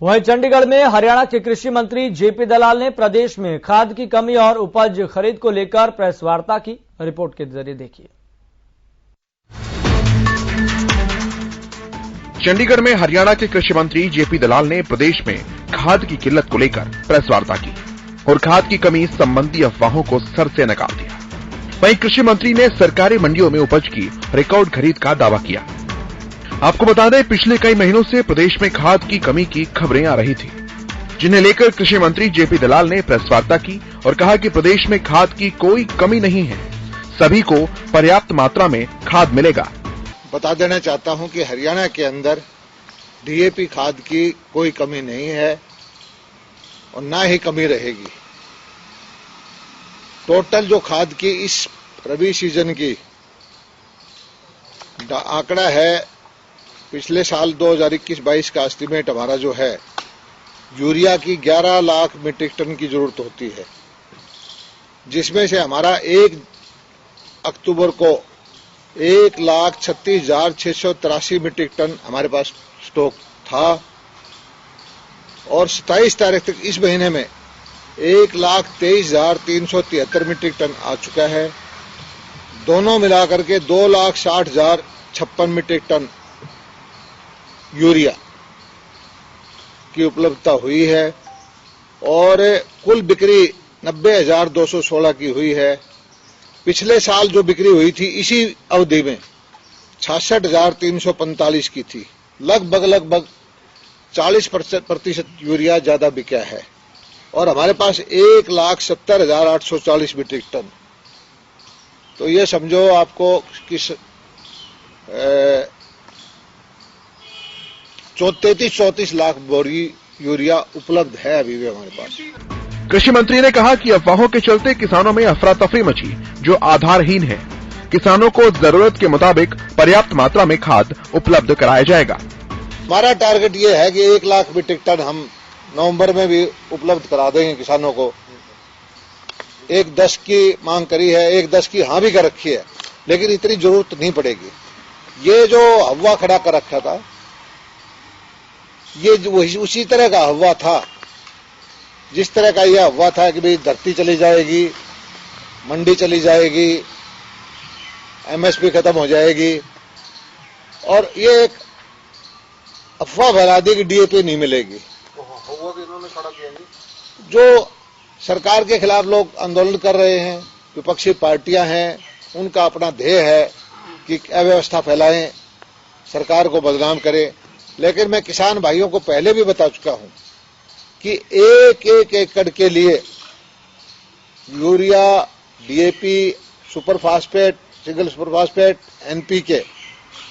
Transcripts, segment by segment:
वहीं चंडीगढ़ में हरियाणा के कृषि मंत्री जेपी दलाल ने प्रदेश में खाद की कमी और उपज खरीद को लेकर प्रेस वार्ता की। रिपोर्ट के जरिए देखिए। चंडीगढ़ में हरियाणा के कृषि मंत्री जेपी दलाल ने प्रदेश में खाद की किल्लत को लेकर प्रेस वार्ता की और खाद की कमी संबंधी अफवाहों को सर से नकार दिया। वहीं कृषि मंत्री ने सरकारी मंडियों में उपज की रिकॉर्ड खरीद का दावा किया। आपको बता दें, पिछले कई महीनों से प्रदेश में खाद की कमी की खबरें आ रही थी, जिन्हें लेकर कृषि मंत्री जेपी दलाल ने प्रेस वार्ता की और कहा कि प्रदेश में खाद की कोई कमी नहीं है, सभी को पर्याप्त मात्रा में खाद मिलेगा। बता देना चाहता हूं कि हरियाणा के अंदर डीएपी खाद की कोई कमी नहीं है और ना ही कमी रहेगी। टोटल जो खाद की इस रबी सीजन की आंकड़ा है, पिछले साल 2021-22 का एस्टीमेट हमारा जो है, यूरिया की 11 लाख मीट्रिक टन की जरूरत होती है, जिसमें से हमारा 1 अक्टूबर को 1,36,683 मीट्रिक टन हमारे पास स्टॉक था और 27 तारीख तक इस महीने में 1,23,373 मीट्रिक टन आ चुका है। दोनों मिलाकर के 2,60,056 मीट्रिक टन यूरिया की उपलब्धता हुई है और कुल बिक्री 90,216 की हुई है। पिछले साल जो बिक्री हुई थी इसी अवधि में 66,345 की थी। लगभग 40% यूरिया ज्यादा बिका है और हमारे पास 1,70,840 मीट्रिक टन। तो ये समझो आपको किस 33-34 लाख बोरी यूरिया उपलब्ध है अभी भी हमारे पास। कृषि मंत्री ने कहा कि अफवाहों के चलते किसानों में अफरा तफरी मची, जो आधारहीन है। किसानों को जरूरत के मुताबिक पर्याप्त मात्रा में खाद उपलब्ध कराया जाएगा। हमारा टारगेट ये है कि 1 लाख मीट्रिक टन हम नवंबर में भी उपलब्ध करा देंगे किसानों को। 1,10 की मांग करी है, 1,10 की हाँ भी कर रखी है, लेकिन इतनी जरूरत नहीं पड़ेगी। ये जो हवा खड़ा कर रखा था, ये उसी तरह का हवा था जिस तरह का यह हवा था कि भाई धरती चली जाएगी, मंडी चली जाएगी, एमएसपी खत्म हो जाएगी, और ये एक अफवाह फैला दी कि डीएपी नहीं मिलेगी। जो सरकार के खिलाफ लोग आंदोलन कर रहे हैं, विपक्षी पार्टियां हैं, उनका अपना ध्येय है कि अव्यवस्था फैलाएं, सरकार को बदनाम करें। लेकिन मैं किसान भाइयों को पहले भी बता चुका हूं कि एक एकड़ के लिए urea, DAP, super phosphate, single super phosphate, NPK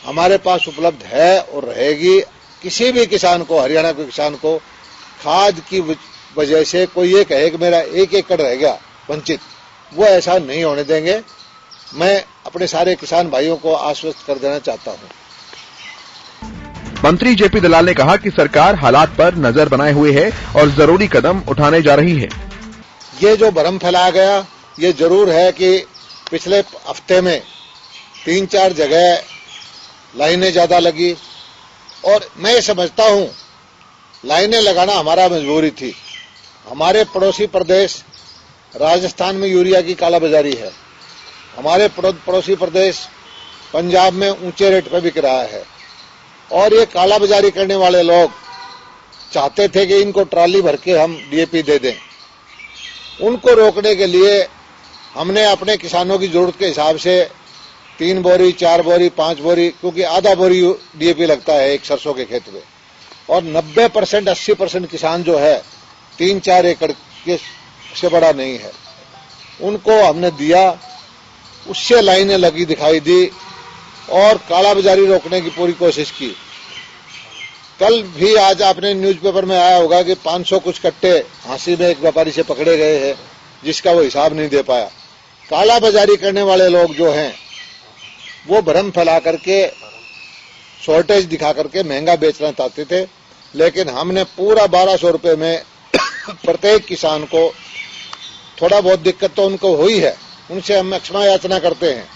हमारे पास उपलब्ध है और रहेगी। किसी भी किसान को, हरियाणा के किसान को खाद की वजह से कोई ये कहे कि मेरा 1 एकड़ रह गया वंचित, वो ऐसा नहीं होने देंगे। मैं अपने सारे किसान भाइयों को आश्वस्त कर देना चाहता हूं। मंत्री जेपी दलाल ने कहा कि सरकार हालात पर नजर बनाए हुए है और जरूरी कदम उठाने जा रही है। ये जो भ्रम फैलाया गया, ये जरूर है कि पिछले हफ्ते में 3-4 जगह लाइनें ज्यादा लगी और मैं समझता हूं लाइनें लगाना हमारा मजबूरी थी। हमारे पड़ोसी प्रदेश राजस्थान में यूरिया की कालाबाजारी है, हमारे पड़ोसी प्रदेश पंजाब में ऊंचे रेट पर बिक रहा है और ये कालाबाजारी करने वाले लोग चाहते थे कि इनको ट्राली भर के हम डीएपी दे दें। उनको रोकने के लिए हमने अपने किसानों की जरूरत के हिसाब से 3 बोरी, 4 बोरी, 5 बोरी, क्योंकि आधा बोरी डीएपी लगता है एक सरसों के खेत में, और 90% 80% किसान जो है 3-4 एकड़ के से बड़ा नहीं है, उनको हमने दिया। उससे लाइनें लगी दिखाई दी और कालाबाजारी रोकने की पूरी कोशिश की। कल भी, आज आपने न्यूज़पेपर में आया होगा कि 500 कुछ कट्टे हांसी में एक व्यापारी से पकड़े गए हैं, जिसका वो हिसाब नहीं दे पाया। कालाबाजारी करने वाले लोग जो हैं वो भ्रम फैला करके, शॉर्टेज दिखा करके महंगा बेचना चाहते थे, लेकिन हमने पूरा 1200 रुपए में प्रत्येक किसान को, थोड़ा बहुत दिक्कत तो उनको हुई है, उनसे हम क्षमा याचना करते हैं,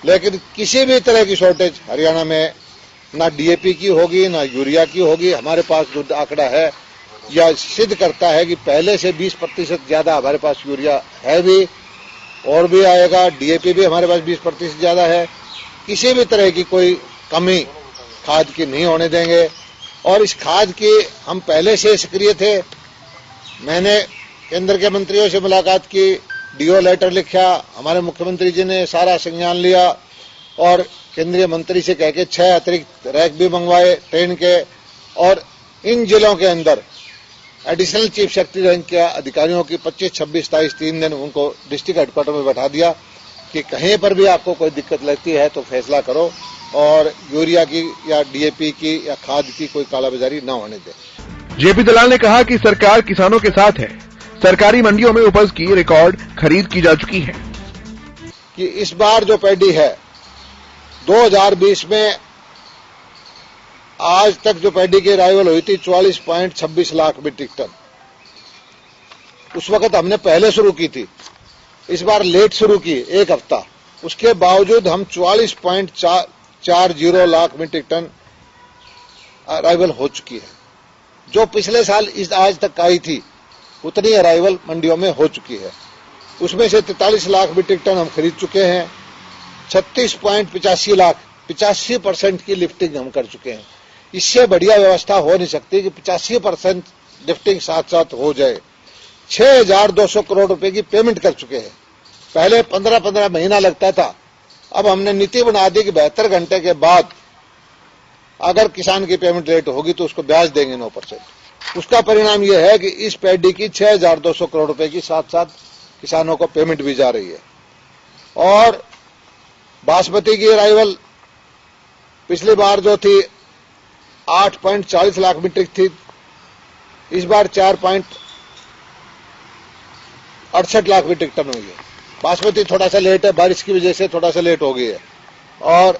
लेकिन किसी भी तरह की शॉर्टेज हरियाणा में ना डीएपी की होगी ना यूरिया की होगी। हमारे पास जो आंकड़ा है यह सिद्ध करता है कि पहले से 20% ज्यादा हमारे पास यूरिया है भी, और भी आएगा। डीएपी भी हमारे पास 20% ज्यादा है। किसी भी तरह की कोई कमी खाद की नहीं होने देंगे। और इस खाद की हम पहले से सक्रिय थे। मैंने केंद्र के मंत्रियों से मुलाकात की, डीओ लेटर लिखा, हमारे मुख्यमंत्री जी ने सारा संज्ञान लिया और केंद्रीय मंत्री से कह के 6 अतिरिक्त रैक भी मंगवाए ट्रेन के। और इन जिलों के अंदर एडिशनल चीफ सेक्रेटरी रैंक के अधिकारियों की 25, 26, 27 3 दिन उनको डिस्ट्रिक्ट हेडक्वार्टर में बैठा दिया कि कहीं पर भी आपको कोई दिक्कत लगती है तो फैसला करो और यूरिया की या डीएपी की या खाद की कोई कालाबाजारी न होने दे। जेपी दलाल ने कहा कि सरकार किसानों के साथ है। सरकारी मंडियों में उपज की रिकॉर्ड खरीद की जा चुकी है कि इस बार जो पैडी है 2020 में आज तक जो पैडी की अराइवल हुई थी 44.26 लाख मीट्रिक टन। उस वक्त हमने पहले शुरू की थी, इस बार लेट शुरू की 1 हफ्ता। उसके बावजूद हम 44.40 लाख मीट्रिक टन अराइवल हो चुकी है। जो पिछले साल आज तक आई थी उतनी अराइवल मंडियों में हो चुकी है। उसमें से 43 लाख मीट्रिक टन हम खरीद चुके हैं। 36.85 लाख 85% की लिफ्टिंग हम कर चुके हैं। इससे बढ़िया व्यवस्था हो नहीं सकती कि 85% लिफ्टिंग साथ साथ हो जाए। 6,200 करोड़ रुपए की पेमेंट कर चुके हैं। पहले 15-15 महीना लगता था, अब हमने नीति बना दी कि 72 घंटे के बाद अगर किसान की पेमेंट लेट होगी तो उसको ब्याज देंगे 9%। उसका परिणाम यह है कि इस पैडी की 6,200 करोड़ रुपए की साथ साथ किसानों को पेमेंट भी जा रही है। और बासमती की अराइवल पिछली बार जो थी 8.40 लाख मीट्रिक थी, इस बार 4.68 लाख मीट्रिक टन हुई है। बासमती थोड़ा सा लेट है, बारिश की वजह से थोड़ा सा लेट हो गई है। और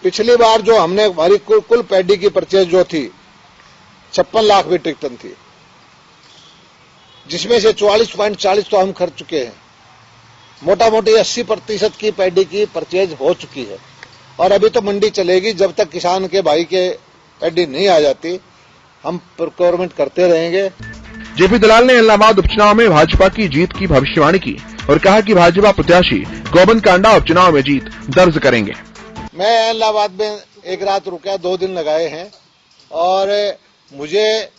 पिछली बार जो हमने हमारी कुल पैडी की परचेज जो थी 56 लाख मीट्रिक टन थी, जिसमें से 44.40 तो हम खर्च चुके हैं। मोटा मोटी 80% की पैडी की परचेज हो चुकी है। और अभी तो मंडी चलेगी, जब तक किसान के भाई के पैडी नहीं आ जाती हम प्रोक्योरमेंट करते रहेंगे। जेपी दलाल ने इलाहाबाद उपचुनाव में भाजपा की जीत की भविष्यवाणी की और कहा कि भाजपा प्रत्याशी गोविंद कांडा उपचुनाव में जीत दर्ज करेंगे। मैं इलाहाबाद में एक रात रुका, 2 दिन लगाए हैं और मुझे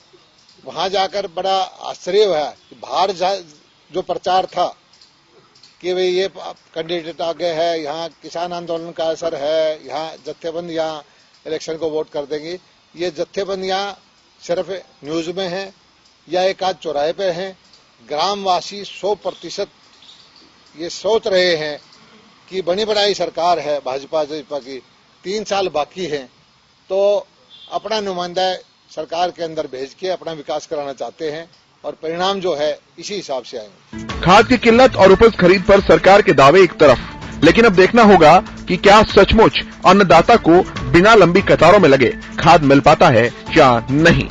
वहां जाकर बड़ा आश्चर्य हुआ कि बाहर जो प्रचार था कि भाई ये कैंडिडेट आगे है, यहाँ किसान आंदोलन का असर है, यहाँ जत्थेबंद यहाँ इलेक्शन को वोट कर देंगे। ये जत्थेबंद यहाँ सिर्फ न्यूज में है या एक आध चौराहे पे हैं। ग्रामवासी 100% ये सोच रहे हैं कि बनी बनाई सरकार है भाजपा की, 3 साल बाकी हैं, तो अपना नुमाइंदा सरकार के अंदर भेज के अपना विकास कराना चाहते हैं और परिणाम जो है इसी हिसाब से आएंगे। खाद की किल्लत और उपज खरीद पर सरकार के दावे एक तरफ, लेकिन अब देखना होगा कि क्या सचमुच अन्नदाता को बिना लंबी कतारों में लगे खाद मिल पाता है या नहीं।